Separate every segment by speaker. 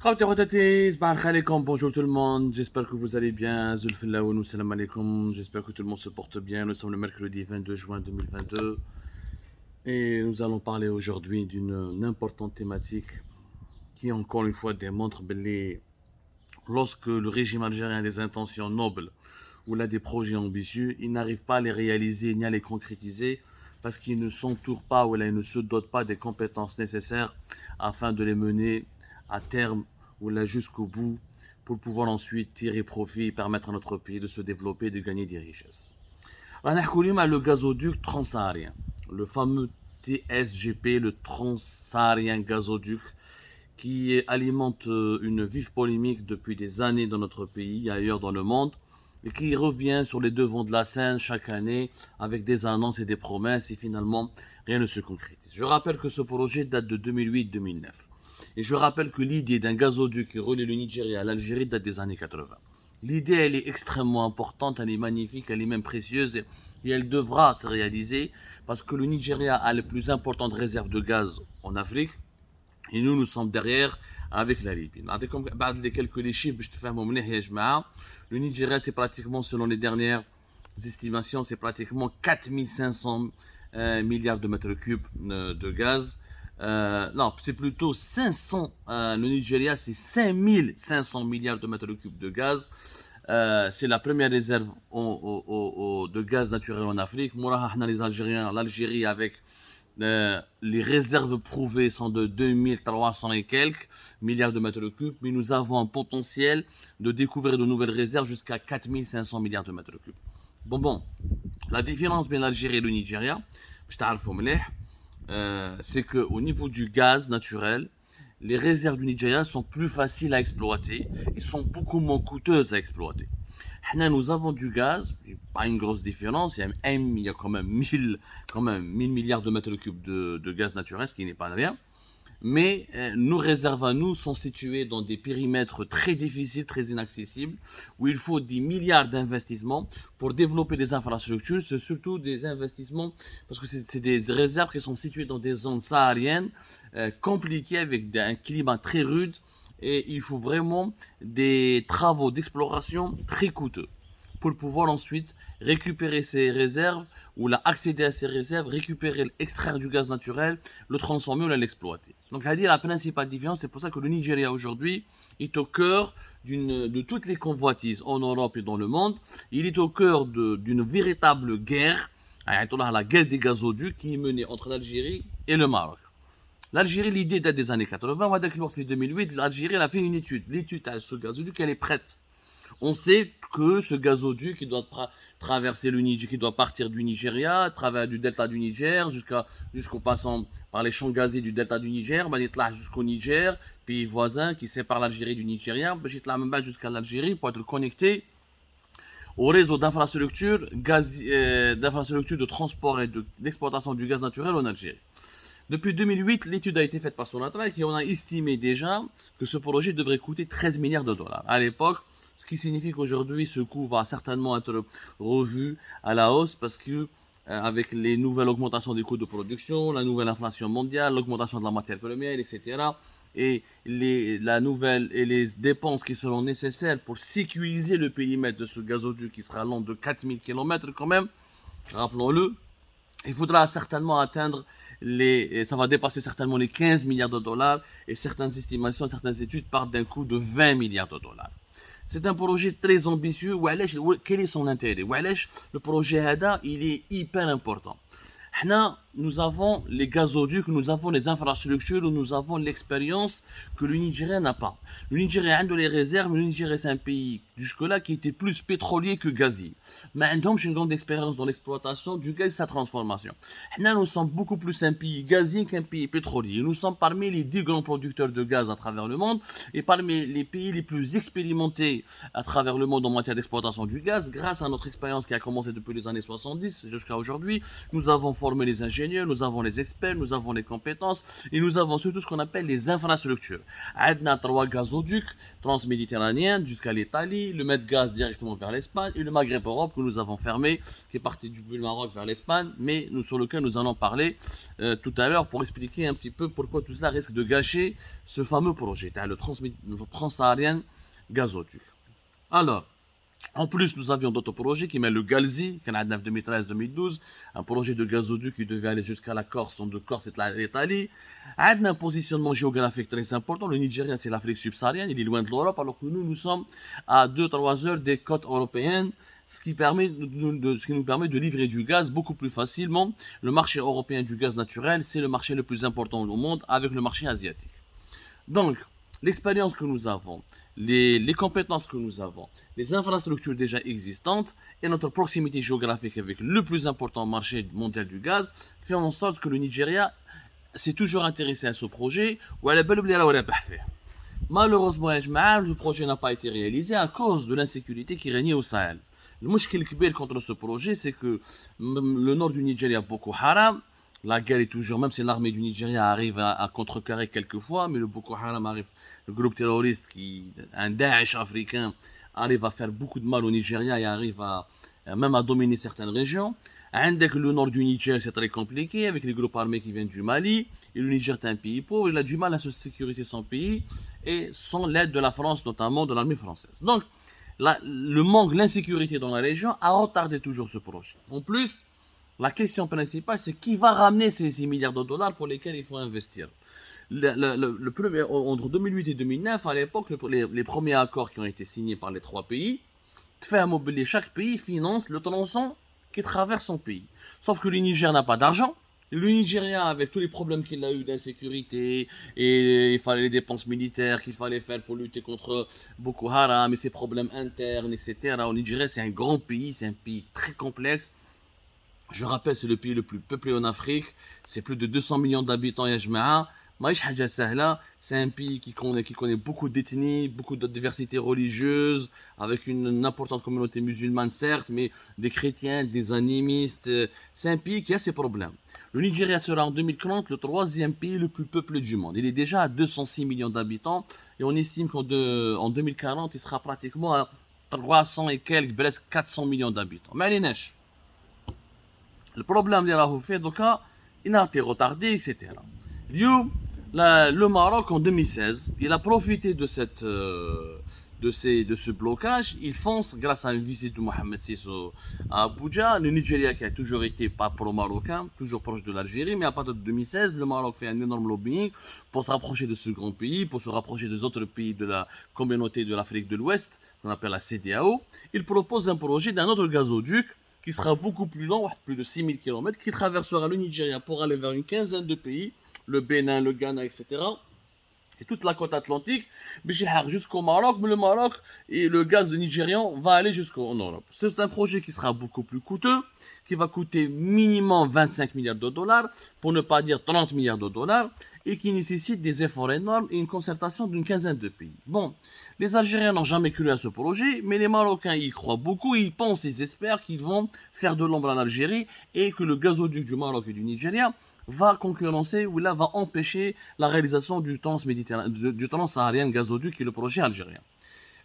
Speaker 1: Bonjour tout le monde, j'espère que vous allez bien. Zulfillaoun, salam alaikum. J'espère que tout le monde se porte bien. Nous sommes le mercredi 22 juin 2022 et nous allons parler aujourd'hui d'une importante thématique qui encore une fois démontre que lorsque le régime algérien a des intentions nobles ou a des projets ambitieux, il n'arrive pas à les réaliser ni à les concrétiser parce qu'il ne s'entoure pas ou il ne se dote pas des compétences nécessaires afin de les mener à terme ou là jusqu'au bout pour pouvoir ensuite tirer profit et permettre à notre pays de se développer et de gagner des richesses. Le gazoduc transsaharien, le fameux TSGP, le transsaharien gazoduc, qui alimente une vive polémique depuis des années dans notre pays et ailleurs dans le monde, et qui revient sur les devants de la scène chaque année avec des annonces et des promesses, et finalement rien ne se concrétise. Je rappelle que ce projet date de 2008-2009. Et je rappelle que l'idée d'un gazoduc qui relie le Nigeria à l'Algérie date des années 80. L'idée, elle est extrêmement importante, elle est magnifique, elle est même précieuse, et elle devra se réaliser parce que le Nigeria a les plus importantes réserves de gaz en Afrique, et nous sommes derrière avec la Libye. نعطيكم بعض les chiffres باش تفهموا مليح يا جماعه. Le Nigeria, c'est pratiquement, selon les dernières estimations, c'est pratiquement 4500 milliards de mètres cubes de gaz. Non, c'est plutôt 500. Le Nigeria, c'est 5500 milliards de mètres cubes de gaz. C'est la première réserve de gaz naturel en Afrique. Mouraha, les Algériens, l'Algérie avec les réserves prouvées sont de 2300 et quelques milliards de mètres cubes, mais nous avons un potentiel de découvrir de nouvelles réserves jusqu'à 4500 milliards de mètres cubes. Bon, la différence entre l'Algérie et le Nigeria, c'est qu'au niveau du gaz naturel, les réserves du Nigeria sont plus faciles à exploiter et sont beaucoup moins coûteuses à exploiter. Nous avons du gaz, pas une grosse différence, il y a quand même 1000 milliards de mètres cubes de gaz naturel, ce qui n'est pas rien. Mais nos réserves à nous sont situées dans des périmètres très difficiles, très inaccessibles, où il faut des milliards d'investissements pour développer des infrastructures. C'est surtout des investissements, parce que c'est des réserves qui sont situées dans des zones sahariennes, compliquées, avec un climat très rude, et il faut vraiment des travaux d'exploration très coûteux pour pouvoir ensuite récupérer ces réserves ou accéder à ces réserves, récupérer, extraire du gaz naturel, le transformer ou l'exploiter. Donc, à dire la principale différence, c'est pour ça que le Nigeria aujourd'hui est au cœur de toutes les convoitises en Europe et dans le monde. Il est au cœur d'une véritable guerre, la guerre des gazoducs qui est menée entre l'Algérie et le Maroc. L'Algérie, l'idée date des années 80, on va dire que lorsque 2008, l'Algérie elle a fait une étude. L'étude à ce gazoduc, elle est prête. On sait que ce gazoduc qui doit traverser le Niger, qui doit partir du Nigeria, à travers du delta du Niger, jusqu'au passant par les champs gaziers du delta du Niger, jusqu'au Niger, pays voisin qui sépare l'Algérie du Nigeria, jusqu'à l'Algérie pour être connecté au réseau d'infrastructures de transport et d'exploitation du gaz naturel en Algérie. Depuis 2008, l'étude a été faite par Sonatrach et on a estimé déjà que ce projet devrait coûter 13 milliards de dollars. À l'époque, ce qui signifie qu'aujourd'hui, ce coût va certainement être revu à la hausse parce que avec les nouvelles augmentations des coûts de production, la nouvelle inflation mondiale, l'augmentation de la matière première, etc. Et les dépenses qui seront nécessaires pour sécuriser le périmètre de ce gazoduc qui sera long de 4000 km quand même, rappelons-le, il faudra certainement atteindre ça va dépasser certainement les 15 milliards de dollars et certaines estimations, certaines études partent d'un coût de 20 milliards de dollars. C'est un projet très ambitieux. Quel est son intérêt? Le projet HADA, il est hyper important. Nous avons les gazoducs, nous avons les infrastructures, nous avons l'expérience que le Nigeria n'a pas. Le Nigeria a les réserves, mais le Nigeria c'est un pays jusque-là qui était plus pétrolier que gazier. Mais nous avons une grande expérience dans l'exploitation du gaz et sa transformation. Nous sommes beaucoup plus un pays gazier qu'un pays pétrolier. Nous sommes parmi les 10 grands producteurs de gaz à travers le monde et parmi les pays les plus expérimentés à travers le monde en matière d'exploitation du gaz. Grâce à notre expérience qui a commencé depuis les années 70 jusqu'à aujourd'hui, nous avons formé les ingénieurs, ingénieurs, nous avons les experts, nous avons les compétences et nous avons surtout ce qu'on appelle les infrastructures. On a 3 gazoducs transméditerranéens jusqu'à l'Italie, le Medgaz directement vers l'Espagne et le Maghreb Europe que nous avons fermé, qui est parti du Maroc vers l'Espagne, mais sur lequel nous allons parler tout à l'heure pour expliquer un petit peu pourquoi tout cela risque de gâcher ce fameux projet, le transsaharien gazoduc. Alors, en plus, nous avions d'autres projets qui mettent le Galzi, qui est en 2013-2012, un projet de gazoduc qui devait aller jusqu'à la Corse, de Corse et l'Italie. On a un positionnement géographique très important. Le Nigeria, c'est l'Afrique subsaharienne, il est loin de l'Europe, alors que nous sommes à 2-3 heures des côtes européennes, ce qui nous permet de livrer du gaz beaucoup plus facilement. Le marché européen du gaz naturel, c'est le marché le plus important au monde avec le marché asiatique. Donc, l'expérience que nous avons, les compétences que nous avons, les infrastructures déjà existantes et notre proximité géographique avec le plus important marché mondial du gaz fait en sorte que le Nigeria s'est toujours intéressé à ce projet. Malheureusement, le projet n'a pas été réalisé à cause de l'insécurité qui régnait au Sahel. Le mouchkil kbir contre ce projet, c'est que le nord du Nigeria, Boko Haram, la guerre est toujours, même si l'armée du Nigeria arrive à contrecarrer quelquefois, mais le Boko Haram arrive, le groupe terroriste, un Daesh africain, arrive à faire beaucoup de mal au Nigeria et arrive même à dominer certaines régions. Avec le nord du Niger, c'est très compliqué, avec les groupes armés qui viennent du Mali, et le Niger est un pays pauvre, il a du mal à se sécuriser son pays, et sans l'aide de la France, notamment de l'armée française. Donc, le manque, l'insécurité dans la région a retardé toujours ce projet. En plus, la question principale, c'est qui va ramener ces 6 milliards de dollars pour lesquels il faut investir. Entre 2008 et 2009, à l'époque, les premiers accords qui ont été signés par les 3 pays, chaque pays finance le tronçon qui traverse son pays. Sauf que le Niger n'a pas d'argent. Le Nigeria, avec tous les problèmes qu'il a eu d'insécurité, et il fallait les dépenses militaires qu'il fallait faire pour lutter contre Boko Haram, et ses problèmes internes, etc. Au Nigeria, c'est un grand pays, c'est un pays très complexe. Je rappelle, c'est le pays le plus peuplé en Afrique. C'est plus de 200 millions d'habitants, Yajma'a. C'est un pays qui connaît beaucoup d'ethnies, beaucoup de diversité religieuse, avec une importante communauté musulmane, certes, mais des chrétiens, des animistes. C'est un pays qui a ses problèmes. Le Nigeria sera en 2040 le 3e pays le plus peuplé du monde. Il est déjà à 206 millions d'habitants et on estime qu'en 2040, il sera pratiquement à 300 et quelques, presque 400 millions d'habitants. Mais allez, neige. Le problème c'est qu'il a été retardé, etc. Le Maroc, en 2016, il a profité de ce blocage. Il fonce grâce à une visite de Mohamed VI à Abuja. Le Nigeria, qui a toujours été pas pro-marocain, toujours proche de l'Algérie, mais à partir de 2016, le Maroc fait un énorme lobbying pour se rapprocher de ce grand pays, pour se rapprocher des autres pays de la communauté de l'Afrique de l'Ouest, qu'on appelle la CEDEAO. Il propose un projet d'un autre gazoduc qui sera beaucoup plus long, plus de 6000 km, qui traversera le Nigeria pour aller vers une quinzaine de pays, le Bénin, le Ghana, etc. Et toute la côte atlantique, jusqu'au Maroc, mais le Maroc et le gaz nigérian va aller jusqu'en Europe. C'est un projet qui sera beaucoup plus coûteux, qui va coûter minimum 25 milliards de dollars, pour ne pas dire 30 milliards de dollars, et qui nécessite des efforts énormes et une concertation d'une quinzaine de pays. Bon, les Algériens n'ont jamais cru à ce projet, mais les Marocains y croient beaucoup, ils pensent, ils espèrent qu'ils vont faire de l'ombre à l'Algérie et que le gazoduc du Maroc et du Nigeria va concurrencer ou là va empêcher la réalisation du transsaharien gazoduc qui est le projet algérien.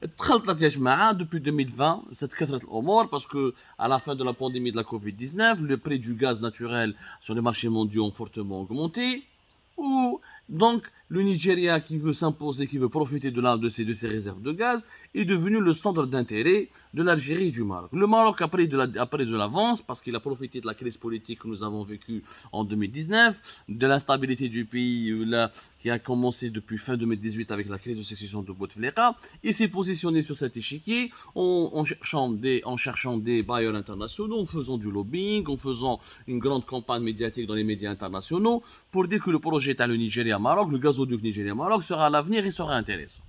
Speaker 1: Depuis 2020, cette كثرة الأمور parce que à la fin de la pandémie de la Covid-19, le prix du gaz naturel sur les marchés mondiaux ont fortement augmenté. Donc, le Nigeria qui veut s'imposer, qui veut profiter de ces réserves de gaz, est devenu le centre d'intérêt de l'Algérie et du Maroc. Le Maroc a pris de l'avance parce qu'il a profité de la crise politique que nous avons vécue en 2019, de l'instabilité du pays qui a commencé depuis fin 2018 avec la crise de succession de Bouteflika. Il s'est positionné sur cet échiquier en cherchant des bailleurs internationaux, en faisant du lobbying, en faisant une grande campagne médiatique dans les médias internationaux pour dire que le projet est à le Nigeria-Maroc, le gazoduc Nigeria-Maroc sera à l'avenir et sera intéressant.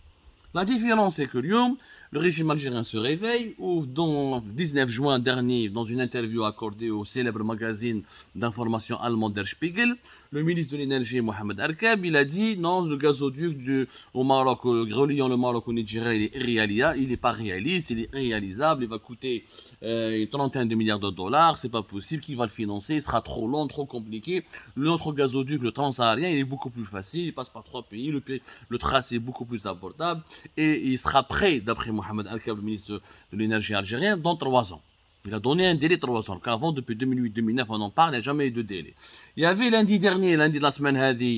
Speaker 1: La différence, c'est que Lyon, le régime algérien se réveille, ou dans le 19 juin dernier, dans une interview accordée au célèbre magazine d'information allemand Der Spiegel, le ministre de l'énergie Mohamed Arkab, il a dit non, le gazoduc au Maroc, reliant le Maroc au Nigeria, il n'est pas réaliste, il est irréalisable, il va coûter une trentaine de milliards de dollars, c'est pas possible, qui va le financer, il sera trop long, trop compliqué. L'autre gazoduc, le transsaharien, il est beaucoup plus facile, il passe par 3 pays, le tracé est beaucoup plus abordable et il sera prêt, d'après Mohamed Al-Kab, le ministre de l'énergie algérien, dans 3 ans. Il a donné un délai de 3 ans. Qu'avant, depuis 2008-2009, on en parle, il n'y a jamais eu de délai. Il y avait lundi dernier, lundi de la semaine,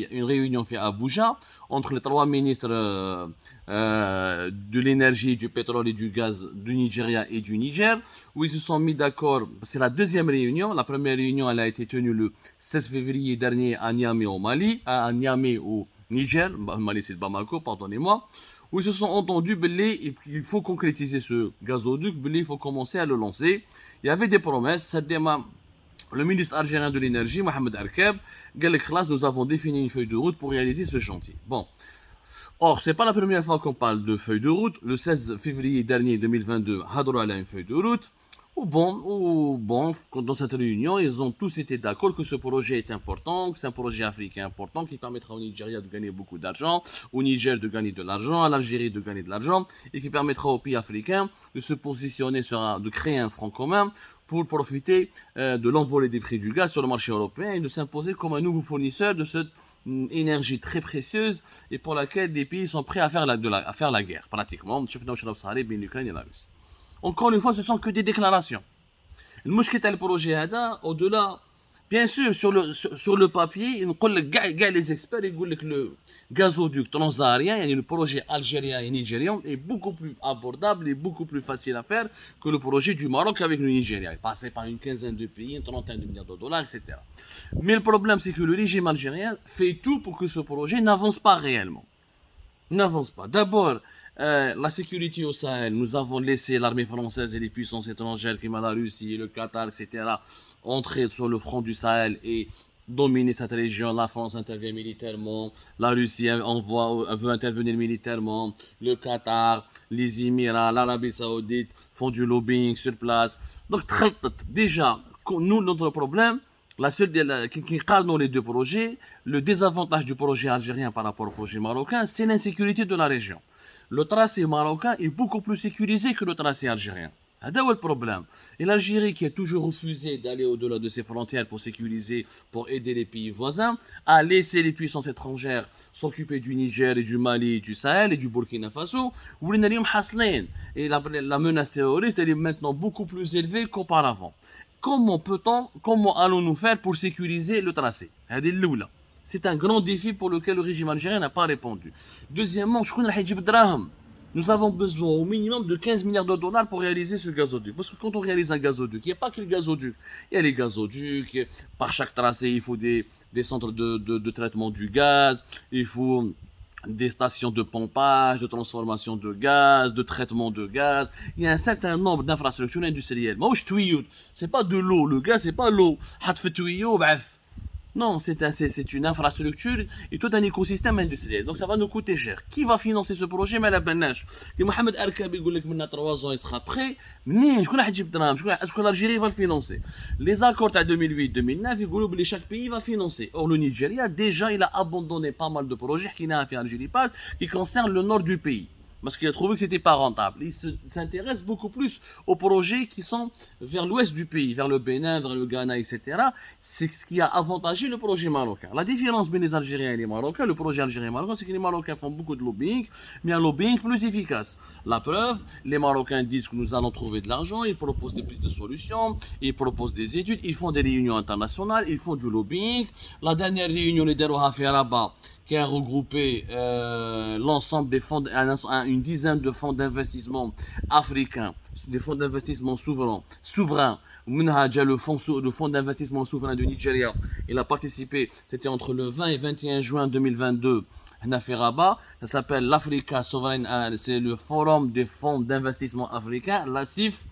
Speaker 1: une réunion faite à Abuja entre les 3 ministres de l'énergie, du pétrole et du gaz du Nigeria et du Niger, où ils se sont mis d'accord. C'est la deuxième réunion. La première réunion, elle a été tenue le 16 février dernier à Niamey au Mali, à Niamey au Niger, Mali c'est Bamako, pardonnez-moi, où ils se sont entendus, il faut concrétiser ce gazoduc, il faut commencer à le lancer. Il y avait des promesses, ça démarre. Le ministre algérien de l'énergie, Mohamed Arkab, nous avons défini une feuille de route pour réaliser ce chantier. Bon. Or, c'est pas la première fois qu'on parle de feuille de route. Le 16 février dernier 2022, Hadro a une feuille de route. Dans cette réunion, ils ont tous été d'accord que ce projet est important, que c'est un projet africain important qui permettra au Nigeria de gagner beaucoup d'argent, au Niger de gagner de l'argent, à l'Algérie de gagner de l'argent, et qui permettra aux pays africains de se positionner de créer un front commun pour profiter de l'envolée des prix du gaz sur le marché européen et de s'imposer comme un nouveau fournisseur de cette énergie très précieuse et pour laquelle des pays sont prêts à faire la guerre, pratiquement. l'Ukraine et la Russie. Encore une fois, ce sont que des déclarations. Le mouchkit le projet au-delà, bien sûr, sur le papier, les experts ils disent que le gazoduc transsaharien, le projet algérien et nigérian, est beaucoup plus abordable et beaucoup plus facile à faire que le projet du Maroc avec le Nigeria. Il passait par une quinzaine de pays, une trentaine de milliards de dollars, etc. Mais le problème, c'est que le régime algérien fait tout pour que ce projet n'avance pas réellement. N'avance pas. D'abord, la sécurité au Sahel, nous avons laissé l'armée française et les puissances étrangères comme la Russie, le Qatar, etc. entrer sur le front du Sahel et dominer cette région. La France intervient militairement, la Russie veut intervenir militairement, le Qatar, les Émirats, l'Arabie Saoudite font du lobbying sur place. Donc déjà, nous, notre problème, qui parle les deux projets, le désavantage du projet algérien par rapport au projet marocain, c'est l'insécurité de la région. Le tracé marocain est beaucoup plus sécurisé que le tracé algérien. C'est le problème. Et l'Algérie, qui a toujours refusé d'aller au-delà de ses frontières pour sécuriser, pour aider les pays voisins, a laissé les puissances étrangères s'occuper du Niger et du Mali, du Sahel et du Burkina Faso, où et la menace terroriste elle est maintenant beaucoup plus élevée qu'auparavant. Comment allons-nous faire pour sécuriser le tracé? C'est un grand défi pour lequel le régime algérien n'a pas répondu. Deuxièmement, nous avons besoin au minimum de 15 milliards de dollars pour réaliser ce gazoduc. Parce que quand on réalise un gazoduc, il n'y a pas que le gazoduc. Il y a les gazoducs, par chaque tracé, il faut des centres de traitement du gaz, il faut des stations de pompage, de transformation de gaz, de traitement de gaz. Il y a un certain nombre d'infrastructures industrielles. Moi, c'est pas de l'eau. Le gaz, c'est pas l'eau. Non, c'est une infrastructure et tout un écosystème industriel. Donc ça va nous coûter cher. Qui va financer ce projet? Mais la Benache. Que Mohamed Arkab il dit que maintenant 3 ans il sera prêt. Est-ce que l'Algérie va le financer? Les accords de 2008-2009, ils disent que chaque pays va financer. Or le Nigeria, déjà, il a abandonné pas mal de projets qui concernent le nord du pays. Parce qu'il a trouvé que c'était pas rentable. Il s'intéresse beaucoup plus aux projets qui sont vers l'ouest du pays, vers le Bénin, vers le Ghana, etc. C'est ce qui a avantagé le projet marocain. La différence entre les Algériens et les Marocains, le projet algérien et marocain, c'est que les Marocains font beaucoup de lobbying, mais un lobbying plus efficace. La preuve, les Marocains disent que nous allons trouver de l'argent, ils proposent des pistes de solutions, ils proposent des études, ils font des réunions internationales, ils font du lobbying. La dernière réunion, les Deroha fait à Rabat, qui a regroupé l'ensemble des fonds, une dizaine de fonds d'investissement africains, des fonds d'investissement souverains. Le fonds d'investissement souverain du Nigeria, il a participé, c'était entre le 20 et 21 juin 2022, à Rabat. Ça s'appelle l'Africa Sovereign, c'est le forum des fonds d'investissement africains, l'ASIF,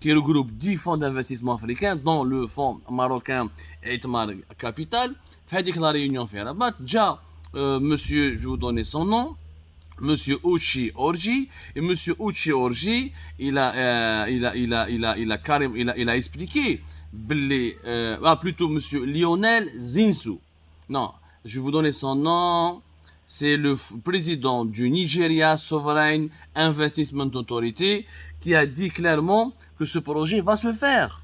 Speaker 1: qui regroupe 10 fonds d'investissement africains, dont le fonds marocain Itmar Capital. Fait que la réunion fait Rabat, déjà, monsieur, je vais vous donner son nom, Monsieur Ouchi Orji, et Monsieur Ouchi Orji, il a expliqué, plutôt Monsieur Lionel Zinsou. Non, je vais vous donner son nom. C'est le président du Nigeria Sovereign Investment Authority qui a dit clairement que ce projet va se faire.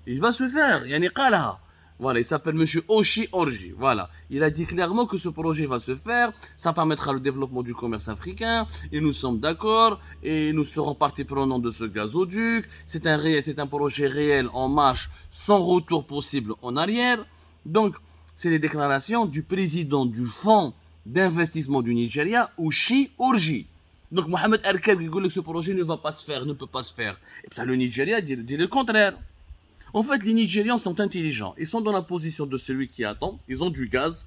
Speaker 1: Il va se faire. Yani qalaha. Voilà, il s'appelle Monsieur Oshi Orji. Voilà, il a dit clairement que ce projet va se faire. Ça permettra le développement du commerce africain. Et nous sommes d'accord. Et nous serons partie prenante de ce gazoduc. C'est un projet réel en marche, sans retour possible en arrière. Donc, c'est les déclarations du président du fonds d'investissement du Nigeria, Oshi Orji. Donc, Mohamed Erkeb qui dit que ce projet ne va pas se faire, ne peut pas se faire. Et puis, le Nigeria dit le contraire. En fait, les Nigérians sont intelligents. Ils sont dans la position de celui qui attend. Ils ont du gaz.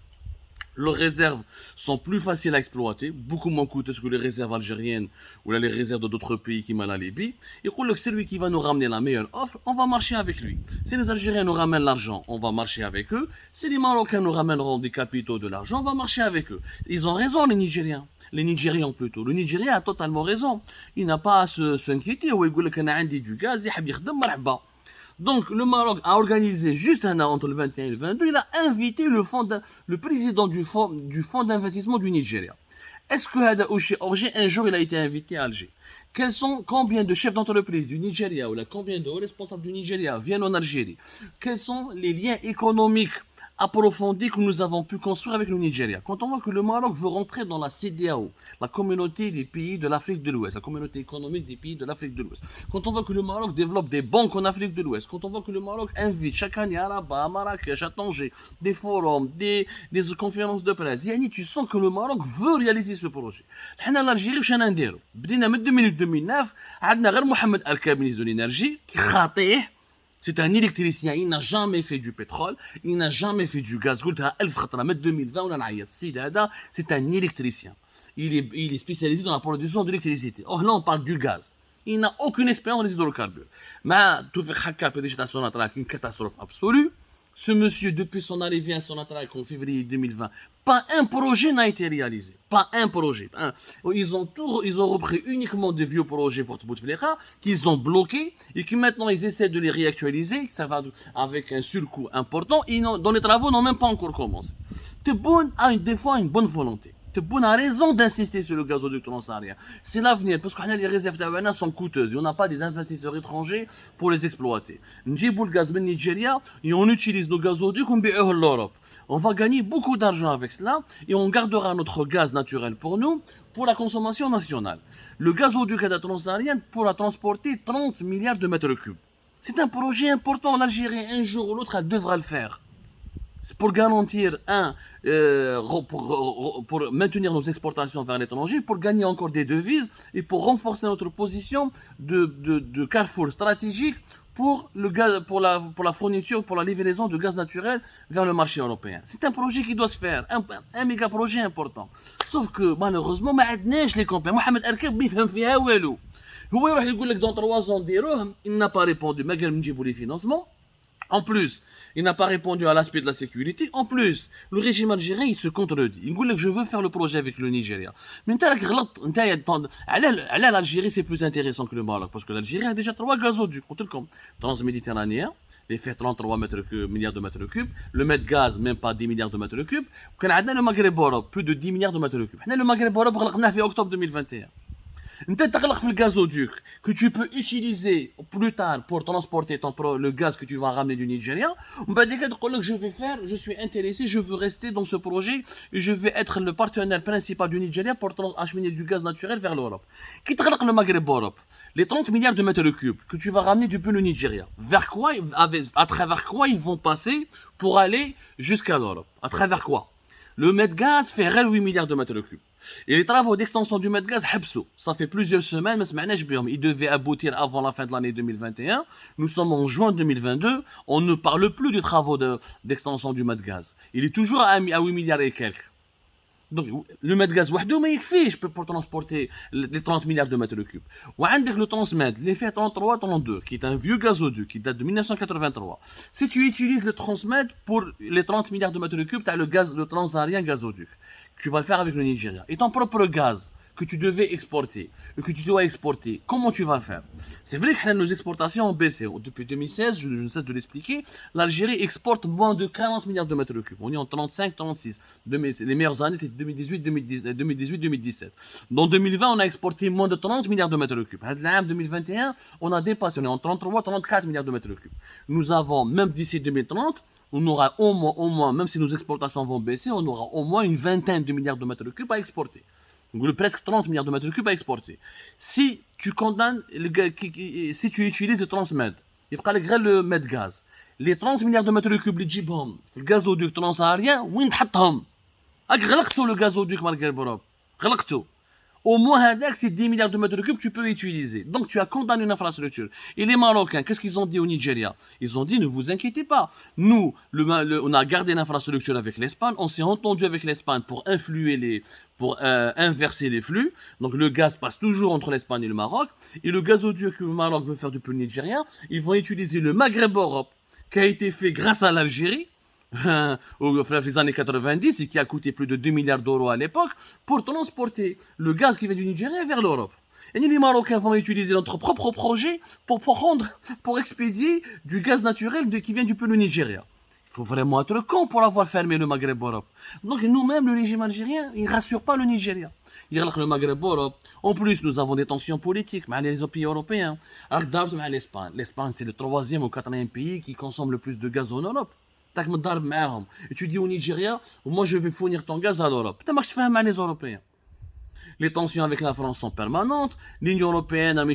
Speaker 1: Leurs réserves sont plus faciles à exploiter, beaucoup moins coûteuses que les réserves algériennes ou les réserves d'autres pays qui mènent la Libye. Ils croient que c'est lui qui va nous ramener la meilleure offre, on va marcher avec lui. Si les Algériens nous ramènent l'argent, on va marcher avec eux. Si les Marocains nous ramèneront des capitaux de l'argent, on va marcher avec eux. Ils ont raison, les Nigériens. Les Nigérians plutôt. Le Nigeria a totalement raison. Il n'a pas à s'inquiéter. Il dit du gaz, donc, le Maroc a organisé juste un an entre le 21 et le 22, il a invité le président du fonds d'investissement du Nigeria. Est-ce que Hada Ouchi Orji, un jour, il a été invité à Alger? Combien de chefs d'entreprise du Nigeria ou combien de responsables du Nigeria viennent en Algérie? Quels sont les liens économiques approfondis que nous avons pu construire avec le Nigeria? Quand on voit que le Maroc veut rentrer dans la CEDEAO, la communauté des pays de l'Afrique de l'Ouest, la communauté économique des pays de l'Afrique de l'Ouest, quand on voit que le Maroc développe des banques en Afrique de l'Ouest, quand on voit que le Maroc invite chaque année à Rabat, à Marrakech, à Tanger, des forums, des conférences de presse, yani tu sens que le Maroc veut réaliser ce projet. حنا l'Algérie واش نديرو؟ بدينا من 2009 عندنا غير محمد الكاب ministre de l'énergie qui خاطيه. C'est un électricien, il n'a jamais fait du pétrole, il n'a jamais fait du gaz. C'est un électricien. Il est spécialisé dans la production d'électricité. Or là, on parle du gaz. Il n'a aucune expérience dans les hydrocarbures. Mais tout fait une catastrophe absolue. Ce monsieur, depuis son arrivée à Sonatrach en février 2020, pas un projet n'a été réalisé. Pas un projet. Ils ont repris uniquement des vieux projets Fort Bouteflika qu'ils ont bloqués et qui maintenant ils essaient de les réactualiser. Ça va avec un surcoût important. Dont les travaux n'ont même pas encore commencé. Tebboune a des fois une bonne volonté. Tebboune a raison d'insister sur le gazoduc transsaharien. C'est l'avenir, parce que les réserves d'Awana sont coûteuses. Et on n'a pas des investisseurs étrangers pour les exploiter. Njibou le gaz du Nigeria et on utilise nos gazoducs on l'Europe. On va gagner beaucoup d'argent avec cela et on gardera notre gaz naturel pour nous, pour la consommation nationale. Le gazoduc transsaharien pourra transporter 30 milliards de mètres cubes. C'est un projet important en Algérie. Un jour ou l'autre, elle devra le faire. C'est pour garantir, pour maintenir nos exportations vers l'étranger, pour gagner encore des devises et pour renforcer notre position de carrefour stratégique pour le gaz, pour la fourniture, pour la livraison de gaz naturel vers le marché européen. C'est un projet qui doit se faire, un méga projet important. Sauf que malheureusement, ما عندناش les compétences. Mohamed Erkeb ما يفهم فيها والو. هو يروح يقول لك dans 3 ans نديروه, il n'a pas répondu, ما قال نجيبوا les financements. En plus, il n'a pas répondu à l'aspect de la sécurité. En plus, le régime algérien, il se contredit. Il dit que je veux faire le projet avec le Nigeria. Mais l'Algérie, c'est plus intéressant que le Maroc. Parce que l'Algérie a déjà 3 gazoducs. Transméditerranéen, il fait 33 milliards de mètres cubes. Le mètre gaz, même pas 10 milliards de mètres cubes. On a le Maghreb Europe, plus de 10 milliards de mètres cubes. Le Maghreb Europe, on a fait octobre 2021. انت تغلق في الغازودوك que tu peux utiliser plus tard pour transporter le gaz que tu vas ramener du Nigeria. Je vais faire, je suis intéressé, je veux rester dans ce projet et je vais être le partenaire principal du Nigeria pour acheminer du gaz naturel vers l'Europe. Qui تغلق le Maghreb Europe, les 30 milliards de mètres cubes que tu vas ramener depuis le Nigeria, vers quoi, à travers quoi ils vont passer pour aller jusqu'à l'Europe? À travers quoi? Le mètre gaz fait 8 milliards de mètres cubes. Et les travaux d'extension du mètre gaz, ça fait plusieurs semaines, mais ils devaient aboutir avant la fin de l'année 2021. Nous sommes en juin 2022, on ne parle plus des travaux d'extension du mètre gaz. Il est toujours à 8 milliards et quelques. Donc, le mètre gaz, pour transporter les 30 milliards de mètres cubes. Ou le transmed, l'effet 33-32, qui est un vieux gazoduc, qui date de 1983. Si tu utilises le transmed pour les 30 milliards de mètres cubes, tu as le transsaharien gazoduc. tu vas le faire avec le Nigeria. Et ton propre gaz que tu devais exporter, et que tu dois exporter, comment tu vas le faire? C'est vrai que nos exportations ont baissé. Depuis 2016, je ne cesse de l'expliquer, l'Algérie exporte moins de 40 milliards de mètres cubes. On est en 35, 36. Les meilleures années, c'est 2018, 2017. Dans 2020, on a exporté moins de 30 milliards de mètres cubes. En 2021, on a dépassé, on est en 33, 34 milliards de mètres cubes. Nous avons, même d'ici 2030, on aura au moins, même si nos exportations vont baisser, on aura au moins une vingtaine de milliards de mètres cubes à exporter. Donc presque 30 milliards de mètres cubes à exporter. Si tu condamnes, si tu utilises le Transmed, il y a le Med Gaz. Les 30 milliards de mètres cubes, les jibhom, le gazoduc transsaharien, où est-ce le gazoduc malgré l'Europe? Au moins, c'est 10 milliards de mètres cubes que tu peux utiliser. Donc, tu as condamné une infrastructure. Et les Marocains, qu'est-ce qu'ils ont dit au Nigeria? Ils ont dit, ne vous inquiétez pas. Nous, on a gardé l'infrastructure avec l'Espagne. On s'est entendu avec l'Espagne pour inverser les flux. Donc, le gaz passe toujours entre l'Espagne et le Maroc. Et le gazoduc que le Maroc veut faire depuis le Nigeria, ils vont utiliser le Maghreb-Europe, qui a été fait grâce à l'Algérie, dans les années 90 et qui a coûté plus de 2 milliards d'euros à l'époque pour transporter le gaz qui vient du Nigeria vers l'Europe. Et les Marocains vont utiliser notre propre projet pour expédier du gaz naturel qui vient du peu du Nigeria. Il faut vraiment être con pour avoir fermé le Maghreb Europe. Donc nous-mêmes, le régime algérien, il ne rassure pas le Nigeria. Il regarde le Maghreb Europe. En plus, nous avons des tensions politiques avec les pays européens. Alors, l'Espagne. L'Espagne, c'est le 3e ou 4e pays qui consomme le plus de gaz en Europe. Et tu dis au Nigeria, moi je vais fournir ton gaz à l'Europe. Tu fais mal les Européens. Les tensions avec la France sont permanentes. L'Union européenne a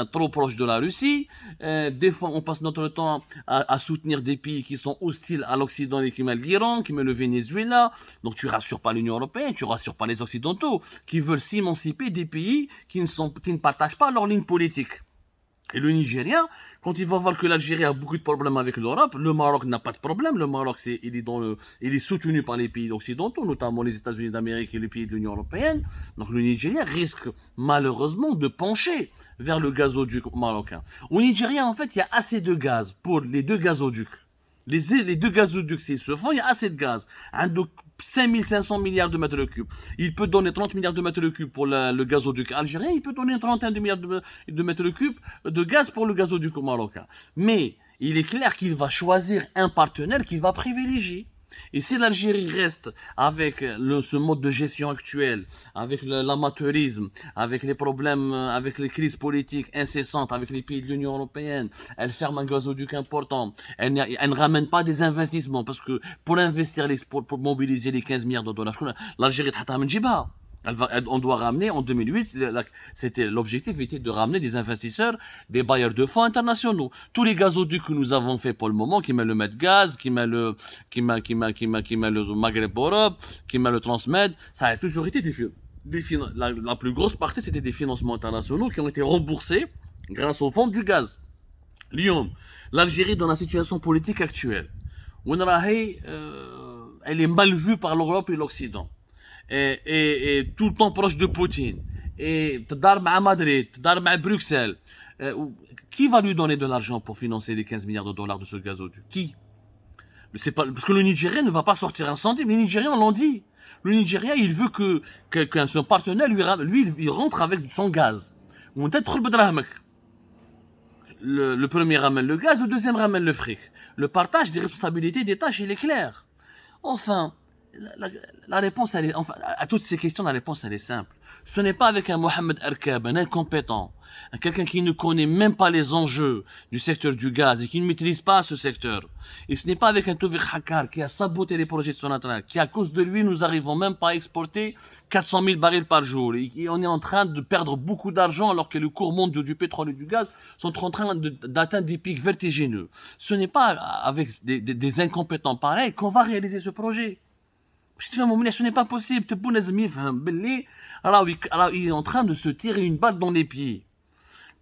Speaker 1: trop proche de la Russie. Des fois, on passe notre temps à soutenir des pays qui sont hostiles à l'Occident, qui met l'Iran, qui met le Venezuela. Donc tu rassures pas l'Union européenne, tu rassures pas les Occidentaux, qui veulent s'émanciper des pays qui ne partagent pas leur ligne politique. Et le Nigeria, quand il va voir que l'Algérie a beaucoup de problèmes avec l'Europe, le Maroc n'a pas de problème. Le Maroc, il est soutenu par les pays occidentaux, notamment les États-Unis d'Amérique et les pays de l'Union européenne. Donc le Nigeria risque malheureusement de pencher vers le gazoduc marocain. Au Nigeria, en fait, il y a assez de gaz pour les deux gazoducs. Les deux gazoducs, s'ils se font, il y a assez de gaz. 5500 milliards de mètres cubes. Il peut donner 30 milliards de mètres cubes pour le gazoduc algérien, il peut donner 31 milliards de mètres cubes de gaz pour le gazoduc marocain. Mais il est clair qu'il va choisir un partenaire qu'il va privilégier. Et si l'Algérie reste avec ce mode de gestion actuel, avec l'amateurisme, avec les problèmes, avec les crises politiques incessantes avec les pays de l'Union européenne, elle ferme un gazoduc important, elle ne ramène pas des investissements, parce que pour investir, pour mobiliser les 15 milliards de dollars, l'Algérie on doit ramener, en 2008, l'objectif était de ramener des investisseurs, des bailleurs de fonds internationaux. Tous les gazoducs que nous avons fait pour le moment, qui met le Medgaz, qui met le Maghreb Europe, qui met le Transmed, ça a toujours été la plus grosse partie, c'était des financements internationaux qui ont été remboursés grâce au fonds du gaz. Lyon, l'Algérie dans la situation politique actuelle, elle est mal vue par l'Europe et l'Occident. Et tout le temps proche de Poutine. Et تدار مع Madrid, تدار مع Bruxelles. Qui va lui donner de l'argent pour financer les 15 milliards de dollars de ce gazoduc? Qui? C'est pas, parce que le Nigérien ne va pas sortir un centime. Les Nigériens l'ont dit. Le Nigeria, il veut que son partenaire, lui, il rentre avec son gaz. Le premier ramène le gaz, le deuxième ramène le fric. Le partage des responsabilités des tâches, il est clair. Enfin, la réponse, à toutes ces questions, la réponse, elle est simple. Ce n'est pas avec un Mohamed Erkab, un incompétent, quelqu'un qui ne connaît même pas les enjeux du secteur du gaz et qui ne maîtrise pas ce secteur. Et ce n'est pas avec un Toufik Hakar qui a saboté les projets de Sonatrach, qui à cause de lui, nous n'arrivons même pas à exporter 400 000 barils par jour. Et on est en train de perdre beaucoup d'argent alors que les cours mondiaux du pétrole et du gaz sont en train d'atteindre des pics vertigineux. Ce n'est pas avec des incompétents pareils qu'on va réaliser ce projet. Ce n'est pas possible. Il est en train de se tirer une balle dans les pieds.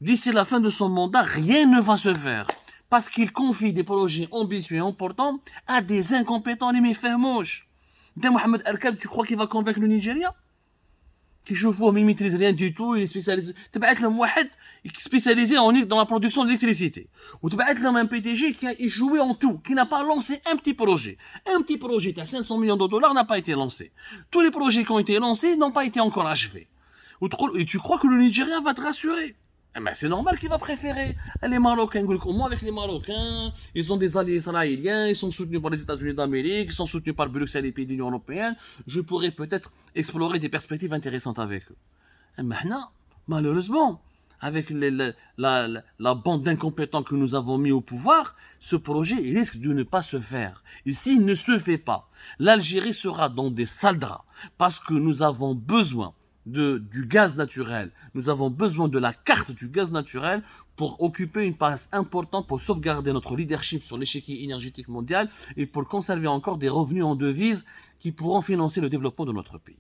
Speaker 1: D'ici la fin de son mandat, rien ne va se faire. Parce qu'il confie des projets ambitieux et importants à des incompétents, les méfaits moches. Mohamed Erkab, tu crois qu'il va convaincre le Nigeria? كيشوفوه ما يميتريز ريان دي تو اللي سبيسياليزي تبعت لهم واحد سبيسياليزي dans la production de l'électricité وتبعت لهم un PDG qui a échoué en tout qui n'a pas lancé un petit projet à 500 millions de dollars n'a pas été lancé tous les projets qui ont été lancés n'ont pas été encore achevés et tu crois que le Nigeria va te rassurer. Eh ben, c'est normal qu'il va préférer les Marocains. Au moins avec les Marocains, ils ont des alliés israéliens, ils sont soutenus par les États-Unis d'Amérique, ils sont soutenus par Bruxelles et les pays de l'Union européenne. Je pourrais peut-être explorer des perspectives intéressantes avec eux. Et maintenant, malheureusement, avec la bande d'incompétents que nous avons mis au pouvoir, ce projet risque de ne pas se faire. Et s'il ne se fait pas, l'Algérie sera dans des sales draps parce que nous avons besoin du gaz naturel. Nous avons besoin de la carte du gaz naturel pour occuper une place importante pour sauvegarder notre leadership sur l'échiquier énergétique mondial et pour conserver encore des revenus en devises qui pourront financer le développement de notre pays.